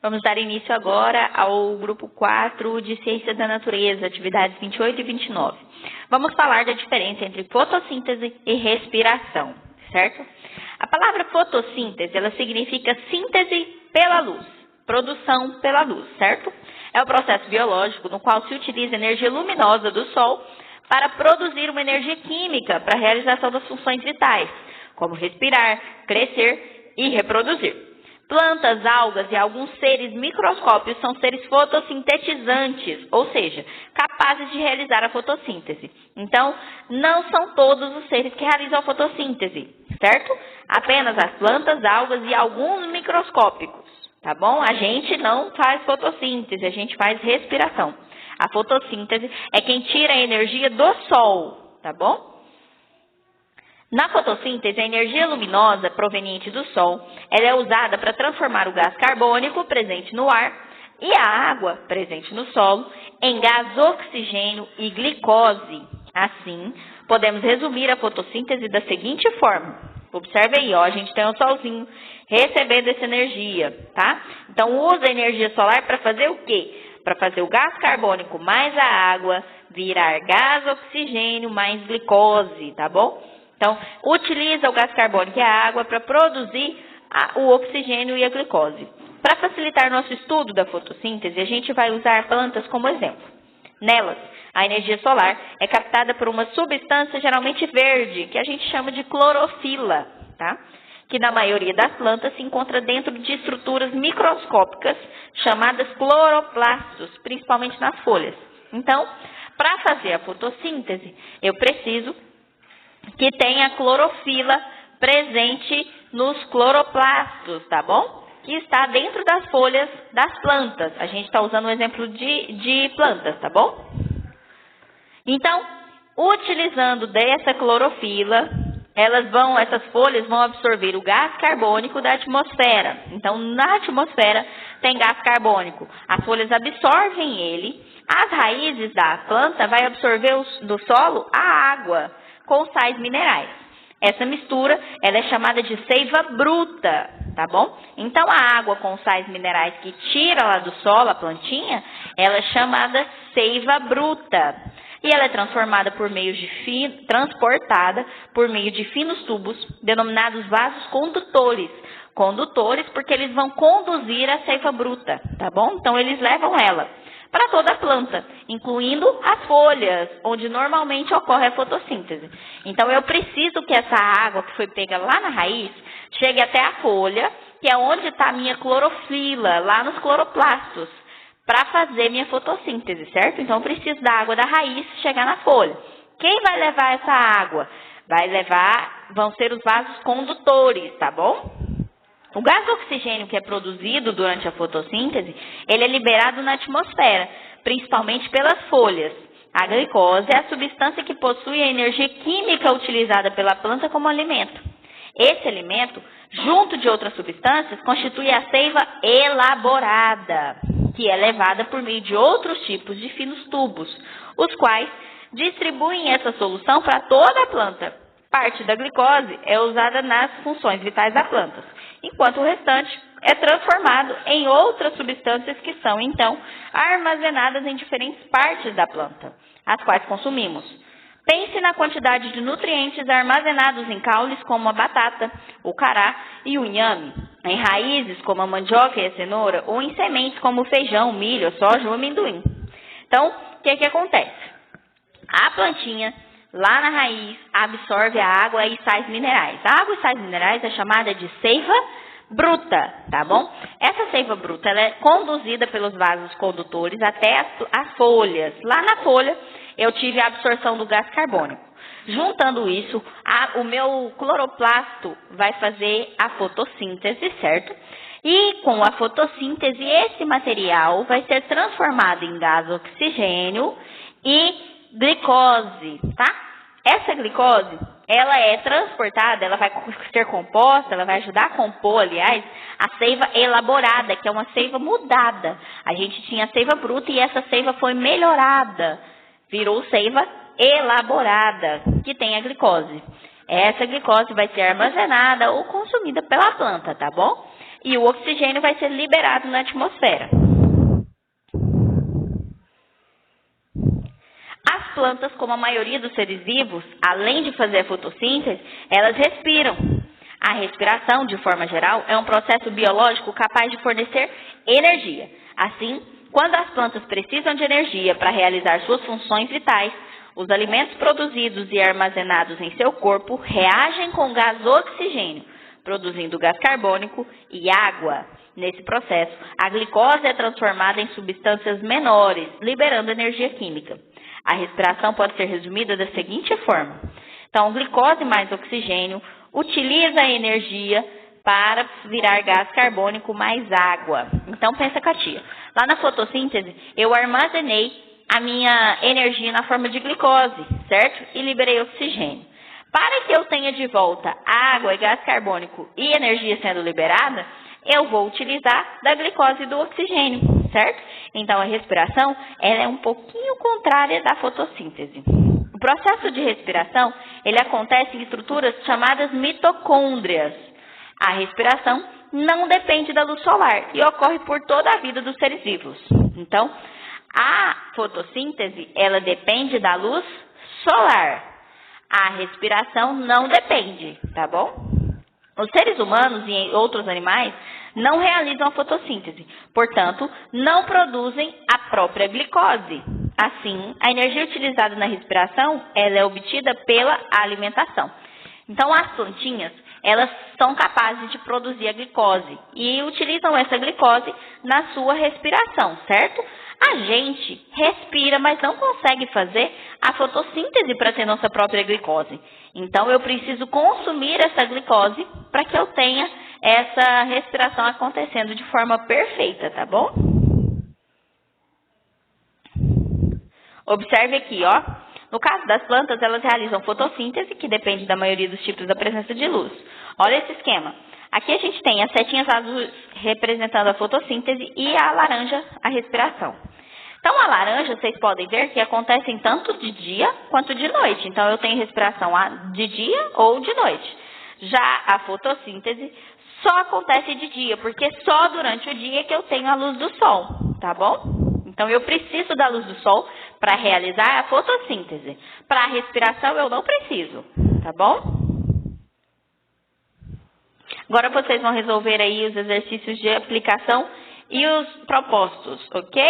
Vamos dar início agora ao grupo 4 de Ciências da Natureza, atividades 28 e 29. Vamos falar da diferença entre fotossíntese e respiração, certo? A palavra fotossíntese, ela significa síntese pela luz, produção pela luz, certo? É o processo biológico no qual se utiliza energia luminosa do Sol para produzir uma energia química para a realização das funções vitais, como respirar, crescer e reproduzir. Plantas, algas e alguns seres microscópicos são seres fotossintetizantes, ou seja, capazes de realizar a fotossíntese. Então, não são todos os seres que realizam a fotossíntese, certo? Apenas as plantas, algas e alguns microscópicos, tá bom? A gente não faz fotossíntese, a gente faz respiração. A fotossíntese é quem tira a energia do Sol, tá bom? Na fotossíntese, a energia luminosa proveniente do Sol, ela é usada para transformar o gás carbônico presente no ar e a água presente no solo em gás oxigênio e glicose. Assim, podemos resumir a fotossíntese da seguinte forma. Observe aí, ó, a gente tem um solzinho recebendo essa energia, tá? Então, usa a energia solar para fazer o quê? Para fazer o gás carbônico mais a água virar gás oxigênio mais glicose, tá bom? Então, utiliza o gás carbônico e a água para produzir o oxigênio e a glicose. Para facilitar nosso estudo da fotossíntese, a gente vai usar plantas como exemplo. Nelas, a energia solar é captada por uma substância geralmente verde, que a gente chama de clorofila, tá? Que na maioria das plantas se encontra dentro de estruturas microscópicas chamadas cloroplastos, principalmente nas folhas. Então, para fazer a fotossíntese, eu preciso que tenha clorofila presente nos cloroplastos, tá bom? Que está dentro das folhas das plantas. A gente está usando um exemplo de plantas, tá bom? Então, utilizando dessa clorofila, essas folhas vão absorver o gás carbônico da atmosfera. Então, na atmosfera tem gás carbônico. As folhas absorvem ele. As raízes da planta vai absorver do solo a água com sais minerais. Essa mistura, ela é chamada de seiva bruta, tá bom? Então, a água com sais minerais que tira lá do solo a plantinha, ela é chamada seiva bruta. E ela é transportada por meio de finos tubos, denominados vasos condutores. Condutores porque eles vão conduzir a seiva bruta, tá bom? Então, eles levam ela para toda a planta, incluindo as folhas, onde normalmente ocorre a fotossíntese. Então, eu preciso que essa água que foi pega lá na raiz chegue até a folha, que é onde está a minha clorofila, lá nos cloroplastos, para fazer minha fotossíntese, certo? Então, eu preciso da água da raiz chegar na folha. Quem vai levar essa água? Vão ser os vasos condutores, tá bom? O gás oxigênio que é produzido durante a fotossíntese, ele é liberado na atmosfera, principalmente pelas folhas. A glicose é a substância que possui a energia química utilizada pela planta como alimento. Esse alimento, junto de outras substâncias, constitui a seiva elaborada, que é levada por meio de outros tipos de finos tubos, os quais distribuem essa solução para toda a planta. Parte da glicose é usada nas funções vitais da planta, enquanto o restante é transformado em outras substâncias que são, então, armazenadas em diferentes partes da planta, as quais consumimos. Pense na quantidade de nutrientes armazenados em caules como a batata, o cará e o inhame, em raízes como a mandioca e a cenoura, ou em sementes como o feijão, o milho, a soja ou o amendoim. Então, o que acontece? A plantinha, lá na raiz, absorve a água e sais minerais. A água e sais minerais é chamada de seiva bruta, tá bom? Essa seiva bruta, ela é conduzida pelos vasos condutores até as folhas. Lá na folha, eu tive a absorção do gás carbônico. Juntando isso, o meu cloroplasto vai fazer a fotossíntese, certo? E com a fotossíntese, esse material vai ser transformado em gás oxigênio e glicose, tá? Essa glicose, ela é transportada, ela vai ser composta, ela vai ajudar a compor, aliás, a seiva elaborada, que é uma seiva mudada. A gente tinha a seiva bruta e essa seiva foi melhorada, virou seiva elaborada, que tem a glicose. Essa glicose vai ser armazenada ou consumida pela planta, tá bom? e o oxigênio vai ser liberado na atmosfera. As plantas, como a maioria dos seres vivos, além de fazer a fotossíntese, elas respiram. A respiração, de forma geral, é um processo biológico capaz de fornecer energia. Assim, quando as plantas precisam de energia para realizar suas funções vitais, os alimentos produzidos e armazenados em seu corpo reagem com o gás oxigênio, produzindo gás carbônico e água. Nesse processo, a glicose é transformada em substâncias menores, liberando energia química. A respiração pode ser resumida da seguinte forma. Então, glicose mais oxigênio utiliza a energia para virar gás carbônico mais água. Então, pensa, Katia. Lá na fotossíntese, eu armazenei a minha energia na forma de glicose, certo? E liberei oxigênio. Para que eu tenha de volta água e gás carbônico e energia sendo liberada, eu vou utilizar da glicose e do oxigênio, certo? Então, a respiração ela é um pouquinho contrária da fotossíntese. O processo de respiração ele acontece em estruturas chamadas mitocôndrias. A respiração não depende da luz solar e ocorre por toda a vida dos seres vivos. Então, a fotossíntese ela depende da luz solar. A respiração não depende, tá bom? Os seres humanos e outros animais não realizam a fotossíntese, portanto, não produzem a própria glicose. Assim, a energia utilizada na respiração ela é obtida pela alimentação. Então, as plantinhas, elas são capazes de produzir a glicose e utilizam essa glicose na sua respiração, certo? A gente respira, mas não consegue fazer a fotossíntese para ter nossa própria glicose. Então, eu preciso consumir essa glicose para que eu tenha essa respiração acontecendo de forma perfeita, tá bom? Observe aqui, ó. No caso das plantas, elas realizam fotossíntese, que depende da maioria dos tipos da presença de luz. Olha esse esquema. Aqui a gente tem as setinhas azuis representando a fotossíntese e a laranja a respiração. Então, a laranja, vocês podem ver que acontecem tanto de dia quanto de noite. Então, eu tenho respiração de dia ou de noite. Já a fotossíntese só acontece de dia, porque só durante o dia que eu tenho a luz do sol, tá bom? Então, eu preciso da luz do sol para realizar a fotossíntese. Para a respiração, eu não preciso, tá bom? Agora, vocês vão resolver aí os exercícios de aplicação e os propostos, ok?